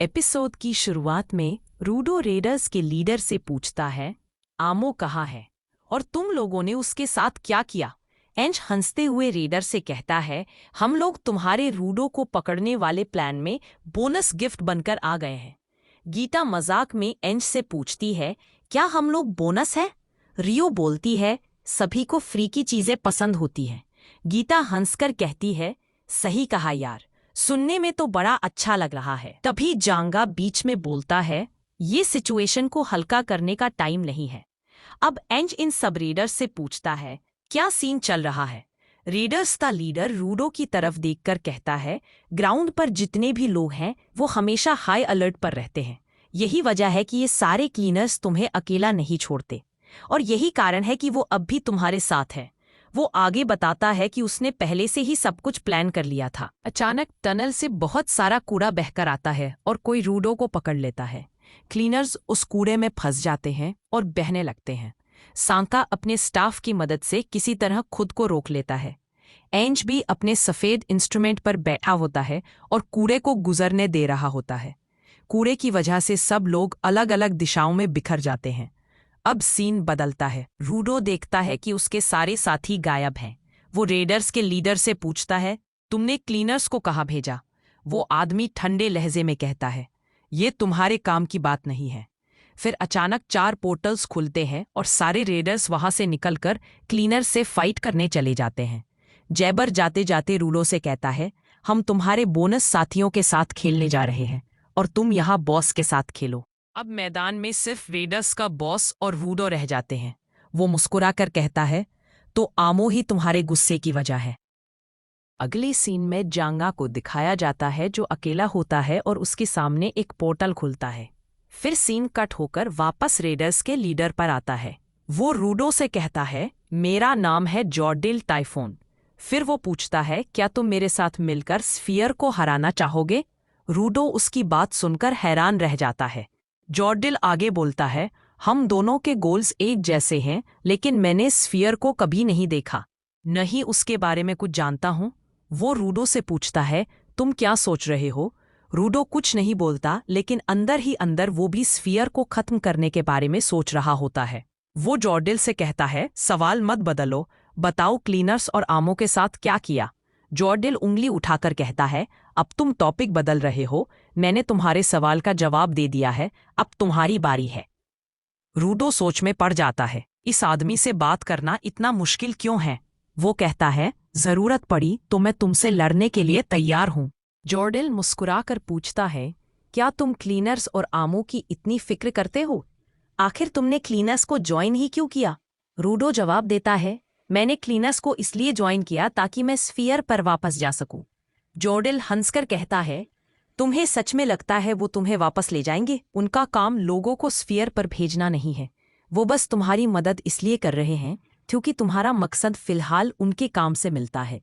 Episode की शुरुआत में रूडो रेडर्स के लीडर से पूछता है, आमो कहाँ है और तुम लोगों ने उसके साथ क्या किया। एंज हंसते हुए रेडर से कहता है, हम लोग तुम्हारे रूडो को पकड़ने वाले प्लान में बोनस गिफ्ट बनकर आ गए हैं। गीता मजाक में एंज से पूछती है, क्या हम लोग बोनस है? रियो बोलती है, सभी को फ्री की चीजें पसंद होती हैं। गीता हंसकर कहती है, सही कहा यार, सुनने में तो बड़ा अच्छा लग रहा है। तभी जांगा बीच में बोलता है, ये सिचुएशन को हल्का करने का टाइम नहीं है। अब एंज इन सब रीडर्स से पूछता है, क्या सीन चल रहा है। रीडर्स का लीडर रूडो की तरफ देखकर कहता है, ग्राउंड पर जितने भी लोग हैं वो हमेशा हाई अलर्ट पर रहते हैं। यही वजह है कि ये सारे क्लीनर्स तुम्हें अकेला नहीं छोड़ते और यही कारण है कि वो अब भी तुम्हारे साथ है। वो आगे बताता है कि उसने पहले से ही सब कुछ प्लान कर लिया था। अचानक टनल से बहुत सारा कूड़ा बहकर आता है और कोई रूडो को पकड़ लेता है। क्लीनर्स उस कूड़े में फंस जाते हैं और बहने लगते हैं। सांका अपने स्टाफ की मदद से किसी तरह खुद को रोक लेता है। एंज भी अपने सफेद इंस्ट्रूमेंट पर बैठा होता है और कूड़े को गुजरने दे रहा होता है। कूड़े की वजह से सब लोग अलग अलग दिशाओं में बिखर जाते हैं। अब सीन बदलता है। रूडो देखता है कि उसके सारे साथी गायब हैं। वो रेडर्स के लीडर से पूछता है, तुमने क्लीनर्स को कहाँ भेजा? वो आदमी ठंडे लहजे में कहता है, ये तुम्हारे काम की बात नहीं है। फिर अचानक 4 पोर्टल्स खुलते हैं और सारे रेडर्स वहां से निकलकर क्लीनर से फाइट करने चले जाते हैं। जैबर जाते जाते रूडो से कहता है, हम तुम्हारे बोनस साथियों के साथ खेलने जा रहे हैं और तुम यहाँ बॉस के साथ खेलो। अब मैदान में सिर्फ रेडर्स का बॉस और रूडो रह जाते हैं। वो मुस्कुराकर कहता है, तो आमो ही तुम्हारे गुस्से की वजह है। अगले सीन में जांगा को दिखाया जाता है जो अकेला होता है और उसके सामने एक पोर्टल खुलता है। फिर सीन कट होकर वापस रेडर्स के लीडर पर आता है। वो रूडो से कहता है, मेरा नाम है जॉर्डिल टाइफोन। फिर वो पूछता है, क्या तुम मेरे साथ मिलकर स्फीयर को हराना चाहोगे? रूडो उसकी बात सुनकर हैरान रह जाता है। जॉर्डिल आगे बोलता है, हम दोनों के गोल्स एक जैसे हैं, लेकिन मैंने स्फीयर को कभी नहीं देखा, नहीं उसके बारे में कुछ जानता हूँ। वो रूडो से पूछता है, तुम क्या सोच रहे हो? रूडो कुछ नहीं बोलता, लेकिन अंदर ही अंदर वो भी स्फीयर को खत्म करने के बारे में सोच रहा होता है। वो जॉर्डिल से कहता है, सवाल मत बदलो, बताओ क्लीनर्स और आमो के साथ क्या किया? जॉर्डिल उंगली उठाकर कहता है, अब तुम टॉपिक बदल रहे हो, मैंने तुम्हारे सवाल का जवाब दे दिया है, अब तुम्हारी बारी है। रूडो सोच में पड़ जाता है, इस आदमी से बात करना इतना मुश्किल क्यों है? वो कहता है, जरूरत पड़ी तो मैं तुमसे लड़ने के लिए तैयार हूं। जॉर्डिल मुस्कुराकर पूछता है, क्या तुम क्लीनर्स और आमो की इतनी फिक्र करते हो? आखिर तुमने क्लीनर्स को ज्वाइन ही क्यों किया? रूडो जवाब देता है, मैंने क्लीनर्स को इसलिए ज्वाइन किया ताकि मैं स्फीयर पर वापस जा सकूं। जॉर्डिल हंसकर कहता है, तुम्हें सच में लगता है वो तुम्हें वापस ले जाएंगे? उनका काम लोगों को स्फीयर पर भेजना नहीं है। वो बस तुम्हारी मदद इसलिए कर रहे हैं क्योंकि तुम्हारा मकसद फिलहाल उनके काम से मिलता है।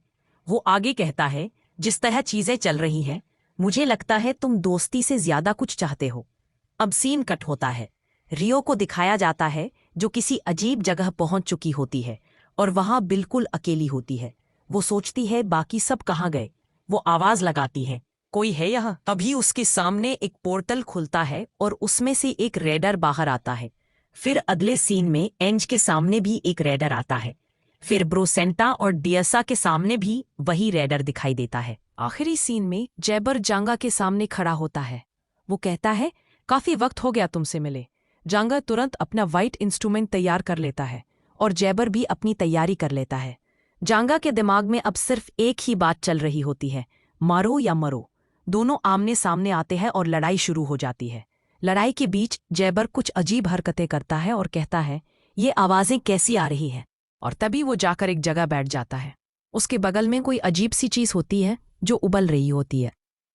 वो आगे कहता है, जिस तरह चीजें चल रही हैं, मुझे लगता है तुम दोस्ती से ज्यादा कुछ चाहते हो। अब सीन कट होता है। रियो को दिखाया जाता है जो किसी अजीब जगह पहुंच चुकी होती है और वहां बिल्कुल अकेली होती है। वो सोचती है, बाकी सब कहाँ गए? वो आवाज लगाती है, कोई है यहाँ? तभी उसके सामने एक पोर्टल खुलता है और उसमें से एक रेडर बाहर आता है। फिर अगले सीन में एंज के सामने भी एक रेडर आता है। फिर ब्रोसेंटा और डियसा के सामने भी वही रेडर दिखाई देता है। आखिरी सीन में जैबर जांगा के सामने खड़ा होता है। वो कहता है, काफी वक्त हो गया तुमसे मिले। जांगा तुरंत अपना वाइट इंस्ट्रूमेंट तैयार कर लेता है और जैबर भी अपनी तैयारी कर लेता है। जांगा के दिमाग में अब सिर्फ एक ही बात चल रही होती है, मारो या मरो। दोनों आमने सामने आते हैं और लड़ाई शुरू हो जाती है। लड़ाई के बीच जैबर कुछ अजीब हरकतें करता है और कहता है, ये आवाजें कैसी आ रही हैं? और तभी वो जाकर एक जगह बैठ जाता है। उसके बगल में कोई अजीब सी चीज होती है जो उबल रही होती है।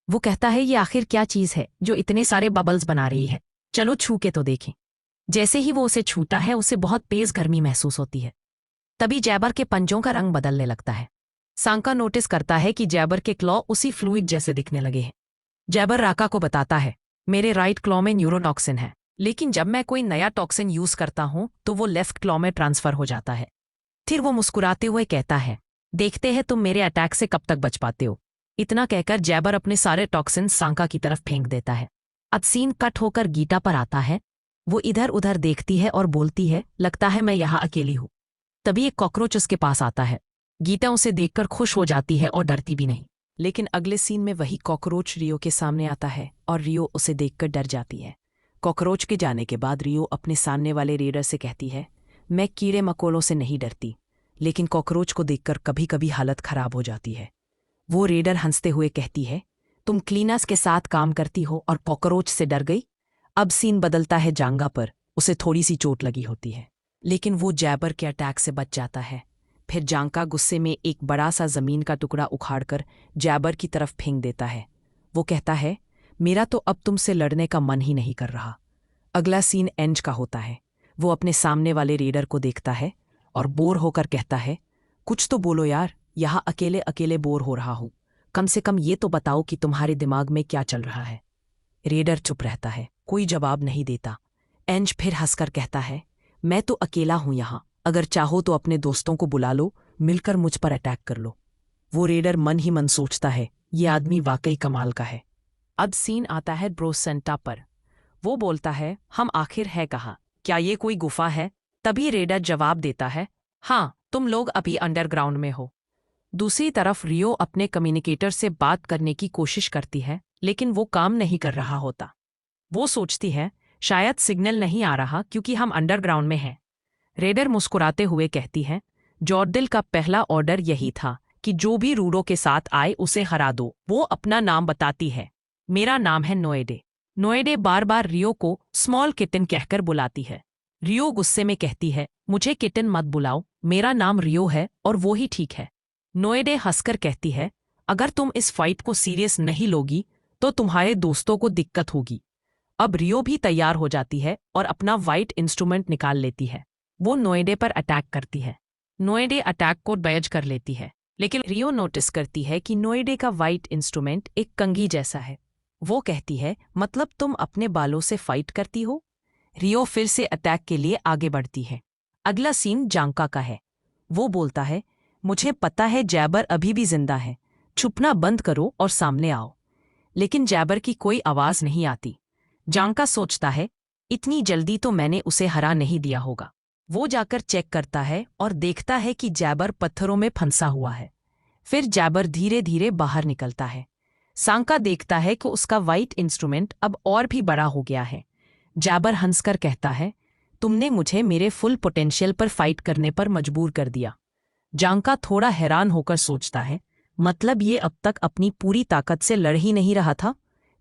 वो कहता है, ये आखिर क्या चीज है जो इतने सारे बबल्स बना रही है? चलो छू के तो देखें। जैसे ही वो उसे छूता है, उसे बहुत तेज गर्मी महसूस होती है। तभी जैबर के पंजों का रंग बदलने लगता है। सांका नोटिस करता है कि जैबर के क्लॉ उसी फ्लूइड जैसे दिखने लगे हैं। जैबर राका को बताता है, मेरे राइट क्लॉ में न्यूरोटॉक्सिन है, लेकिन जब मैं कोई नया टॉक्सिन यूज करता हूं तो वो लेफ्ट क्लॉ में ट्रांसफर हो जाता है। फिर वो मुस्कुराते हुए कहता है, देखते हैं तुम मेरे अटैक से कब तक बच पाते हो। इतना कहकर जैबर अपने सारे टॉक्सिन सांका की तरफ फेंक देता है। अब सीन कट होकर गीता पर आता है। वो इधर उधर देखती है और बोलती है, लगता है मैं यहाँ अकेली हूँ। तभी एक कॉकरोच उसके पास आता है। गीता उसे देखकर खुश हो जाती है और डरती भी नहीं। लेकिन अगले सीन में वही कॉकरोच रियो के सामने आता है और रियो उसे देखकर डर जाती है। कॉकरोच के जाने के बाद रियो अपने सामने वाले रेडर से कहती है, मैं कीड़े मकोड़ों से नहीं डरती, लेकिन कॉकरोच को देखकर कभी कभी हालत खराब हो जाती है। वो रेडर हंसते हुए कहती है, तुम क्लीनर्स के साथ काम करती हो और कॉकरोच से डर गई। अब सीन बदलता है जांगा पर। उसे थोड़ी सी चोट लगी होती है, लेकिन वो जैबर के अटैक से बच जाता है। फिर जांगा गुस्से में एक बड़ा सा जमीन का टुकड़ा उखाड़कर जैबर की तरफ फेंक देता है। वो कहता है, मेरा तो अब तुमसे लड़ने का मन ही नहीं कर रहा। अगला सीन एंज का होता है। वो अपने सामने वाले रेडर को देखता है और बोर होकर कहता है, कुछ तो बोलो यार, यहाँ अकेले अकेले बोर हो रहा हूँ। कम से कम ये तो बताओ कि तुम्हारे दिमाग में क्या चल रहा है। रेडर चुप रहता है, कोई जवाब नहीं देता। एंज फिर हंसकर कहता है, मैं तो अकेला हूं यहाँ, अगर चाहो तो अपने दोस्तों को बुला लो, मिलकर मुझ पर अटैक कर लो। वो रेडर मन ही मन सोचता है, ये आदमी वाकई कमाल का है। अब सीन आता है ब्रोसेंटा पर। वो बोलता है, हम आखिर है कहाँ? क्या ये कोई गुफा है? तभी रेडर जवाब देता है, हाँ, तुम लोग अभी अंडरग्राउंड में हो। दूसरी तरफ रियो अपने कम्युनिकेटर से बात करने की कोशिश करती है, लेकिन वो काम नहीं कर रहा होता। वो सोचती है, शायद सिग्नल नहीं आ रहा क्योंकि हम अंडरग्राउंड में हैं। रेडर मुस्कुराते हुए कहती है, जॉर्डिल का पहला ऑर्डर यही था कि जो भी रूडो के साथ आए उसे हरा दो। वो अपना नाम बताती है, मेरा नाम है नोएडे। नोएडे बार बार रियो को स्मॉल किटन कहकर बुलाती है। रियो गुस्से में कहती है, मुझे किटन मत बुलाओ, मेरा नाम रियो है और वो ही ठीक है। नोएडे हंसकर कहती है, अगर तुम इस फाइट को सीरियस नहीं लोगी तो तुम्हारे दोस्तों को दिक्कत होगी। अब रियो भी तैयार हो जाती है और अपना वाइट इंस्ट्रूमेंट निकाल लेती है। वो नोएडे पर अटैक करती है। नोएडे अटैक को डैज कर लेती है, लेकिन रियो नोटिस करती है कि नोएडे का वाइट इंस्ट्रूमेंट एक कंघी जैसा है। वो कहती है, मतलब तुम अपने बालों से फाइट करती हो? रियो फिर से अटैक के लिए आगे बढ़ती है। अगला सीन जांका का है। वो बोलता है, मुझे पता है जैबर अभी भी जिंदा है, छुपना बंद करो और सामने आओ। लेकिन जैबर की कोई आवाज नहीं आती। जांका सोचता है, इतनी जल्दी तो मैंने उसे हरा नहीं दिया होगा। वो जाकर चेक करता है और देखता है कि जैबर पत्थरों में फंसा हुआ है। फिर जैबर धीरे धीरे बाहर निकलता है। सांका देखता है कि उसका वाइट इंस्ट्रूमेंट अब और भी बड़ा हो गया है। जैबर हंसकर कहता है, तुमने मुझे मेरे फुल पोटेंशियल पर फाइट करने पर मजबूर कर दिया। जांका थोड़ा हैरान होकर सोचता है, मतलब ये अब तक अपनी पूरी ताकत से लड़ ही नहीं रहा था।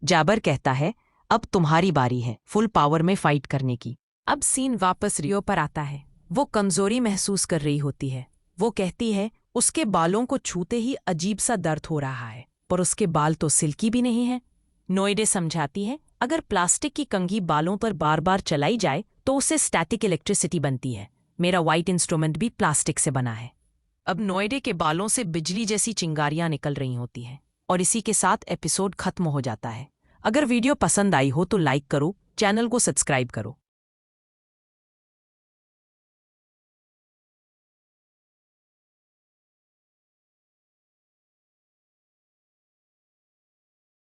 जैबर कहता है, अब तुम्हारी बारी है फुल पावर में फाइट करने की। अब सीन वापस रियो पर आता है। वो कमजोरी महसूस कर रही होती है। वो कहती है, उसके बालों को छूते ही अजीब सा दर्द हो रहा है, पर उसके बाल तो सिल्की भी नहीं है। नोएडे समझाती है, अगर प्लास्टिक की कंघी बालों पर बार बार चलाई जाए तो उससे स्टैटिक इलेक्ट्रिसिटी बनती है। मेरा वाइट इंस्ट्रूमेंट भी प्लास्टिक से बना है। अब नोएडे के बालों से बिजली जैसी चिंगारियां निकल रही होती हैं और इसी के साथ एपिसोड खत्म हो जाता है। अगर वीडियो पसंद आई हो तो लाइक करो, चैनल को सब्सक्राइब करो।